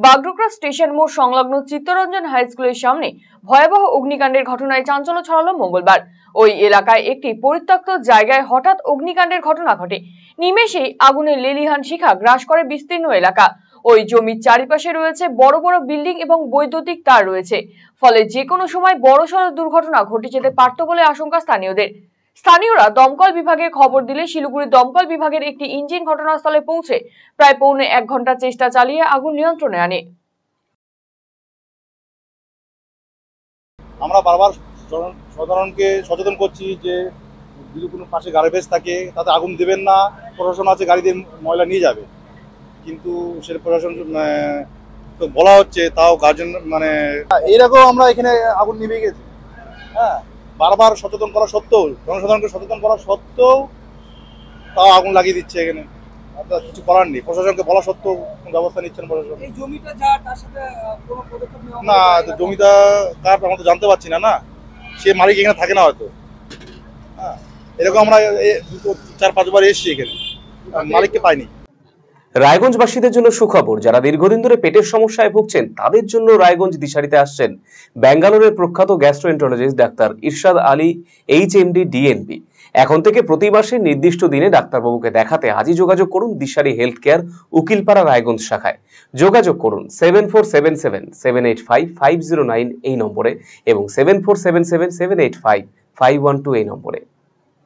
Bagdogra station মোড় সংলগ্ন Chittaranjan high স্কুলের সামনে ভয়াবহ অগ্নিকাণ্ডের ঘটনায় চাঞ্চল্য ছড়ালো মঙ্গলবার। ওই এলাকায় একটি পরিত্যক্ত জায়গায় হঠাৎ অগ্নিকাণ্ডের ঘটনা ঘটে। নিমেষেই আগুনের লেলিহান শিখা গ্রাস করে বিস্তীর্ণ এলাকা। ওই জমির চারিপাশে রয়েছে বড় বড় বিল্ডিং এবং বৈদ্যুতিক তার রয়েছে, ফলে যে কোনো সময় বড়সড় দুর্ঘটনা ঘটে যেতে পারত বলে আশঙ্কা স্থানীয়দের। স্থানীয়রা দমকল বিভাগে খবর দিলে শিলিগুড়ি দমকল বিভাগের একটি ইঞ্জিন ঘটনাস্থলে পৌঁছে প্রায় পৌনে 1 ঘন্টা চেষ্টা চালিয়ে আগুন নিয়ন্ত্রণে আনে। আমরা বারবার সাধারণকে সচেতন করছি যে যদি কোনো পাশে গার্বেজ থাকে তাতে আগুন দেবেন না, প্রশাসন আছে গাড়ি দিয়ে ময়লা নিয়ে যাবে, কিন্তু সে প্রশাসন তো বলা হচ্ছে, তাও গার্জেন এরকম আমরা এখানে আগুন নিভে গেছি। হ্যাঁ, বারবার সচেতন করা সত্ত্বেও, জনসাধারণকে সচেতন করা সত্ত্বেও তাও আগুন লাগিয়ে দিচ্ছে এখানে। আপনার কিছু করার নেই, প্রশাসনকে বলা সত্ত্বেও কোনো ব্যবস্থা নিচ্ছেন প্রশাসন। এই জমিটা যা তার সাথে কোনো পদক্ষেপ নেওয়া না, জমিটা কার আমরা তো জানতে পারছি না, সে মালিক এখানে থাকে না হয়তো। হ্যাঁ, এরকম আমরা 4-5 বার এসেছি এখানে, মালিককে পাইনি। রায়গঞ্জবাসীদের জন্য সুখবর, যারা দীর্ঘদিন ধরে পেটের সমস্যায় ভুগছেন তাদের জন্য রায়গঞ্জ দিশারিতে আসছেন ব্যাঙ্গালোরের প্রখ্যাত গ্যাস্ট্রোএন্টারোলজিস্ট ডাক্তার ইরশাদ আলী, এইচএমডি, ডিএনবি। এখন থেকে প্রতি মাসে নির্দিষ্ট দিনে ডাক্তারবাবুকে দেখাতে আজই যোগাযোগ করুন দিশারি হেলথ কেয়ার, উকিলপাড়া, রায়গঞ্জ শাখায়। যোগাযোগ করুন 7477785509 এই নম্বরে এবং 7477785512 এই নম্বরে।